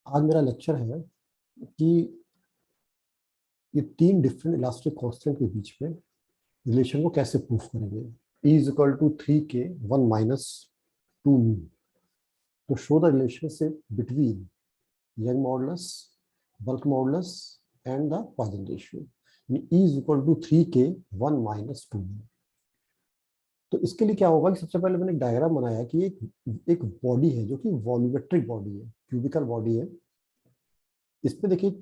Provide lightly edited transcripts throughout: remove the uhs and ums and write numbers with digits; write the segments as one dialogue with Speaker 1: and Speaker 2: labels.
Speaker 1: आज मेरा लेक्चर है कि ये तीन डिफरेंट इलास्टिक कांस्टेंट के बीच में रिलेशन को कैसे प्रूफ करेंगे। E is equal to 3k 1 minus 2 mean. तो show the relationship between Young modulus, bulk modulus and the Poisson ratio. E is equal to 3k 1 minus 2 mean. तो इसके लिए क्या होगा कि सबसे पहले मैंने एक डायग्राम बनाया कि एक बॉडी है जो कि वॉल्यूमेट्रिक बॉडी है, क्यूबिकल बॉडी है। इस पे देखिए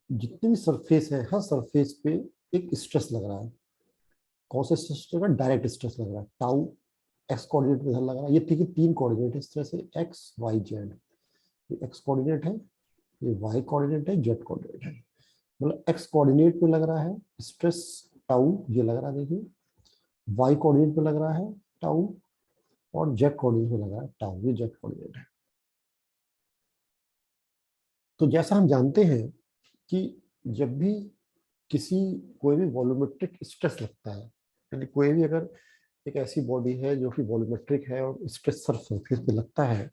Speaker 1: जितनी भी सरफेस है, हर सरफेस पे एक स्ट्रेस लग रहा है। कौन सा स्ट्रेस लग रहा है? डायरेक्ट स्ट्रेस लग रहा है। टाउ एक्स कोऑर्डिनेट में लग रहा है। ये ठीक है, तीन कोऑर्डिनेट है स्ट्रेस है, एक्स वाई जेड। ये एक्स कोऑर्डिनेट है, ये वाई कोऑर्डिनेट है, जेड कोऑर्डिनेट है। मतलब एक्स कोऑर्डिनेट में लग रहा है स्ट्रेस टाउ, ये लग रहा है देखिए। वाई कोऑर्डिनेट में लग रहा है टाउ, और जेड कोऑर्डिनेट में लग रहा है टाउ, ये जेड कोऑर्डिनेट है। तो जैसा हम जानते हैं कि जब भी किसी कोई भी वॉल्यूमेट्रिक स्ट्रेस लगता है, यानी कोई भी अगर एक ऐसी बॉडी है जो कि वॉल्यूमेट्रिक है और स्ट्रेस सरफेस पे लगता है,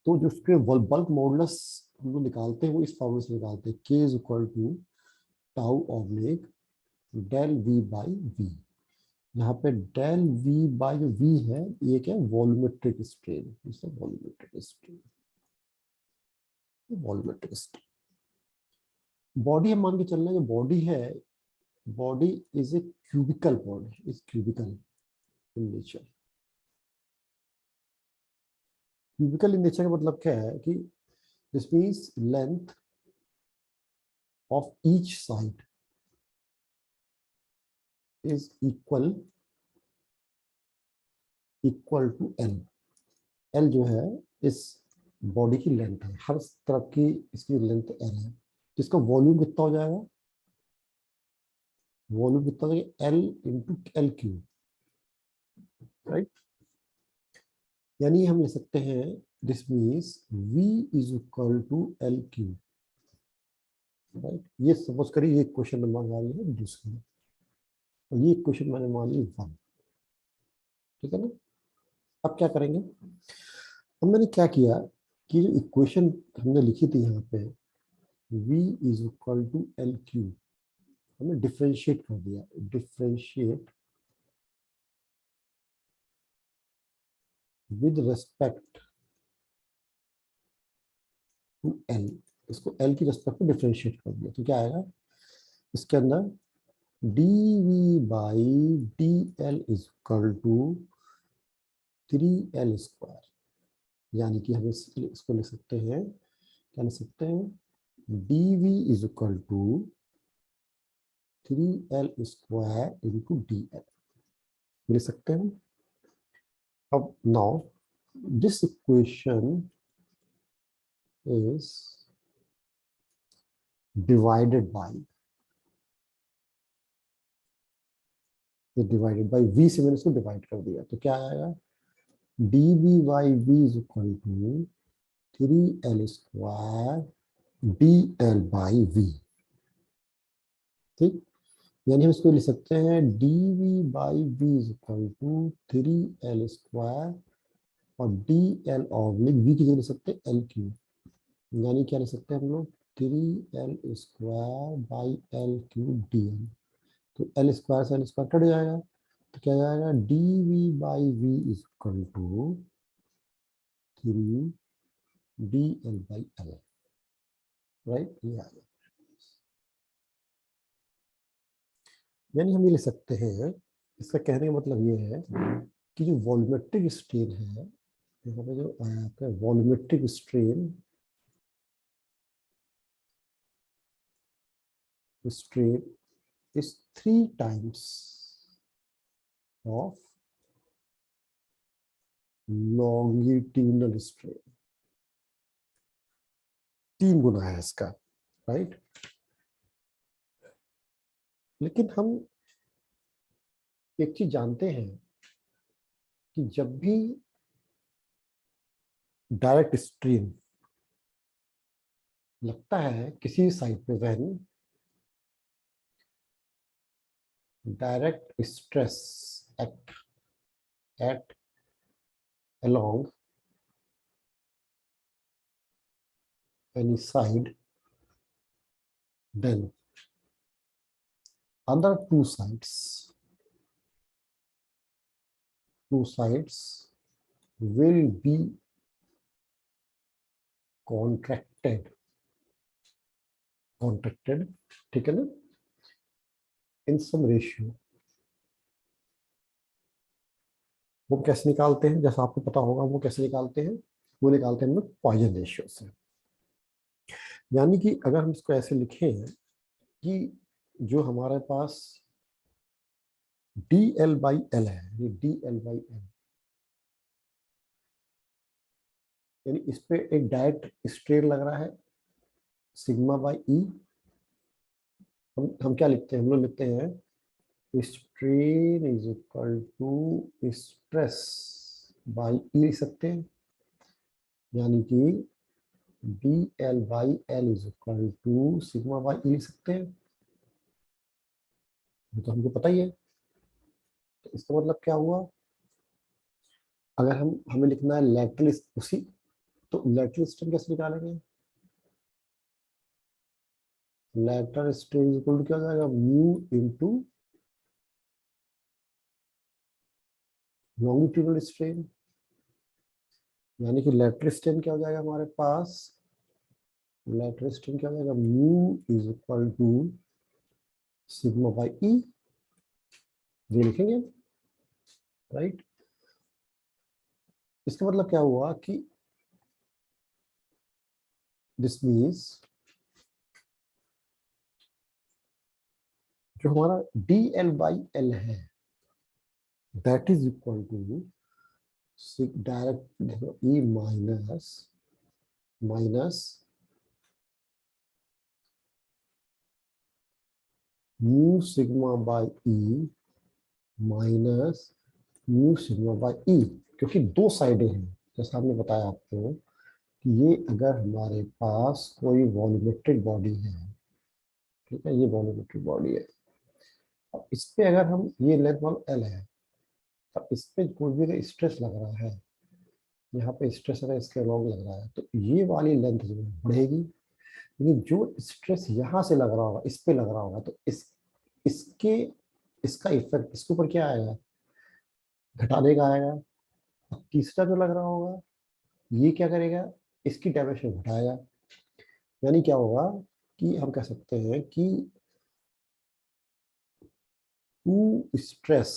Speaker 1: तो जो उसके बल्क मॉडुलस हम लोग निकालते हैं वो इस फॉर्मूले से निकालते हैं, K is equal to tau oblique del V by V। यहाँ पे डेल V बाई जो V है ये क्या है? Volumetric strain. Volumetric strain, volumetric strain. Body हम मान के चल रहे हैं, जो बॉडी है, body is a cubical body, is cubical in nature. Cubical in nature का मतलब क्या है कि this means length of each side is equal to L. L जो है इस बॉडी की लेंथ है, हर तरफ की इसकी लेंथ एल है। तो इसका वॉल्यूम कितना हो जाएगा? वॉल्यूम कितना हो जाएगा? L into L cube, right. यानी हम ले सकते हैं this means V is equal to L cube, right. ये सपोज करिए ये क्वेश्चन नंबर मान लिया दूसरा, और ये क्वेश्चन मैंने मान ली 1, ठीक है ना। अब क्या करेंगे? अब मैंने क्या किया कि जो इक्वेशन हमने लिखी थी यहाँ पे V is equal to L cube, हमने डिफरेंशिएट कर दिया। Differentiate with respect to L, इसको एल की रेस्पेक्ट में डिफरेंशिएट कर दिया। तो क्या आएगा इसके अंदर? D V by D L is equal to 3L square. यानी कि हम इसको लिख सकते हैं, क्या लिख सकते हैं? D V is equal to 3L square into D L, लिख सकते हैं। अब now this equation is divided by, divided by V से मैंने इसको डिवाइड कर दिया। तो क्या आएगा? D V by V is equal to 3L square D L by V, ठीक। यानी हम इसको लिख सकते हैं D V by V is equal to 3L square, और डी एल ऑब्लिक वी की जगह लिख सकते हैं एल क्यूब। यानी क्या लिख सकते हैं हम लोग? 3L square by L cube D L. तो एल स्क्वायर से एल स्क्वायर कट जाएगा, तो क्या जाएगा? D V by V is equal to 3 D L by L, right. ये आ गया। यानी हम ये लिख सकते हैं, इसका कहने का मतलब ये है कि जो वॉल्यूमेट्रिक स्ट्रेन है, यहाँ पे जो आपका volumetric strain is 3 times of longitudinal strain. 3 गुना है इसका, राइट। लेकिन हम एक चीज जानते हैं कि जब भी डायरेक्ट स्ट्रेन लगता है किसी साइड पे, when direct stress act at along any side, then other two sides will be contracted, ठीक है ना, in some ratio. वो कैसे निकालते हैं, जैसा आपको पता होगा वो कैसे निकालते हैं, वो निकालते हैं हम लोग पॉइजन रेशियो से। यानी कि अगर हम इसको ऐसे लिखें कि जो हमारे पास DL/L है, ये DL/L, यानी इस पे एक डायरेक्ट स्ट्रेन लग रहा है सिग्मा बाई ई। हम क्या लिखते हैं, हम लोग लिखते हैं strain is equal to stress by E लिख सकते हैं, यानी कि DL/L is equal to sigma by E लिख सकते हैं, ये तो हमको पता ही है। तो इसका मतलब क्या हुआ, अगर हमें लिखना है लैटरल उसी, तो लैटरल स्ट्रेन कैसे निकालेंगे, लैटरल स्ट्रेन इक्वल टू क्या हो जाएगा, म्यू इनटू लॉन्गिट्यूडनल स्ट्रेन, यानी कि लैटरल स्ट्रेन क्या हो जाएगा हमारे पास, लैटरल स्ट्रेन क्या हो जाएगा, mu is equal to sigma by E, ये लिखेंगे, राइट। इसका मतलब क्या हुआ कि दिस मीन्स जो हमारा DL/L है that is equal to direct E minus mu sigma by E minus mu sigma by E, क्योंकि दो साइडें हैं, जैसा हमने बताया आपको कि ये अगर हमारे पास कोई वॉल्यूमेट्रिक बॉडी है, ठीक है, ये वॉल्यूमेट्रिक बॉडी है, अब इस पे अगर हम ये लेंथ मान L है, अब इस पे कोई भी स्ट्रेस लग रहा है, यहाँ पे स्ट्रेस अगर इसके अलॉन्ग लग रहा है, तो ये वाली लेंथ जो है बढ़ेगी, लेकिन जो स्ट्रेस यहाँ से लग रहा होगा, इस पे लग रहा होगा, तो इसके इसका इफेक्ट इसके ऊपर क्या आएगा, घटाने का आएगा। अब तीसरा जो लग रहा होगा ये क्या करेगा, इसकी डायमेंशन घटाएगा, यानी क्या होगा कि हम कह सकते हैं कि two stress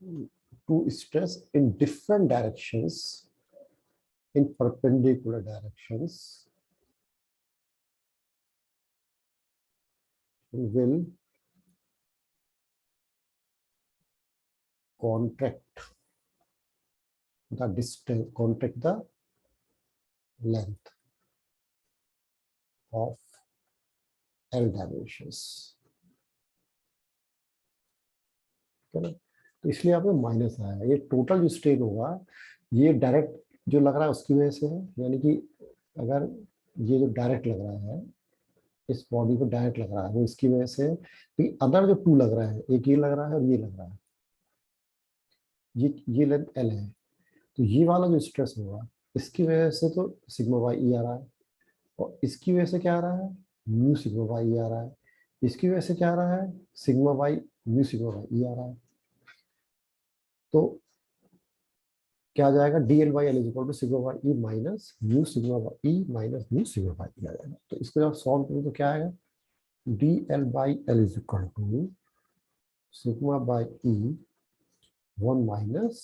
Speaker 1: in different directions, in perpendicular directions, will contract the distance, contract the length of L dimensions, ठीक है ना। तो इसलिए यहाँ पे माइनस आया, ये टोटल जो स्ट्रेन होगा ये डायरेक्ट जो लग रहा है उसकी वजह से है, यानी कि अगर ये जो डायरेक्ट लग रहा है, इस बॉडी को डायरेक्ट लग रहा है वो इसकी वजह से, लेकिन अदर जो टू लग रहा है, एक ये लग रहा है और ये लग रहा है, ये लेंथ L है, तो ये वाला जो स्ट्रेस होगा इसकी वजह से तो सिग्मा बाई ई आ रहा है, और इसकी वजह से क्या आ रहा है, म्यू सिग्मा बाई ई आ रहा है, इसकी वजह से क्या आ रहा है, sigma by mu sigma by E आ रहा है। तो क्या आ जाएगा, DL/L is equal to sigma by E minus mu sigma by E minus mu sigma by E आ जाएगा। तो इसको जब सॉल्व करें तो क्या आएगा, DL/L is equal to sigma by E 1 minus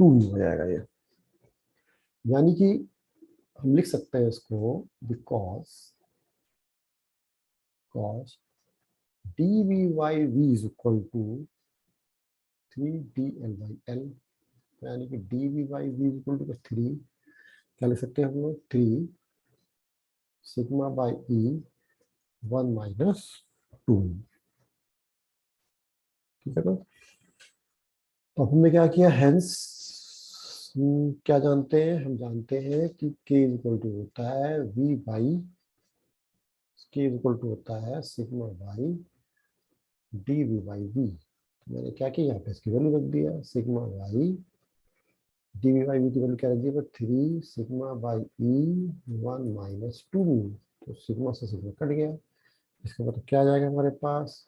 Speaker 1: 2 हो जाएगा ये, यानी कि हम लिख सकते हैं इसको because dV/V is equal to 3DL/L, यानी कि dV/V इज इक्वल टू 3, क्या लिख सकते हैं हम लोग, 3 सिग्मा बाई ई 1 माइनस 2, ठीक है ना। तो हमने क्या किया, हेंस क्या जानते हैं, हम जानते हैं कि K इज इक्वल टू होता है V by, K is equal to होता है सिग्मा बाई DV/V। मैंने क्या किया, यहाँ पे इसकी वैल्यू रख दिया, sigma by D V by V की वैल्यू क्या रख दी है, 3 sigma by E 1 minus 2 mu. तो सिग्मा से सिग्मा कट गया, इसका मतलब क्या आ जाएगा हमारे पास,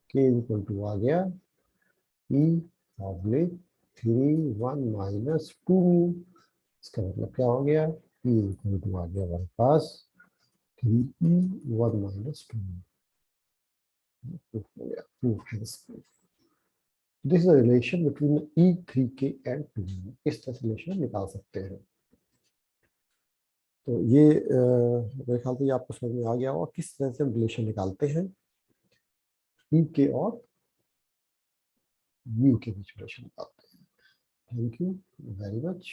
Speaker 1: के इक्वल टू आ गया ई ऑब्लिक 3 1 माइनस 2 म्यू। इसका मतलब क्या हो गया, ई इक्वल टू आ गया हमारे पास 3e 1 माइनस 2 म्यू। प्रूफ हो गया, प्रूफ है proof. This is the relation between E3K and 2 इस तरह से रिलेशन निकाल सकते हैं। तो ये मेरे ख्याल से ये आपको समझ में आ गया होगा किस तरह से हम रिलेशन निकालते हैं E के और म्यू के बीच रिलेशन निकालते हैं। Thank you very much.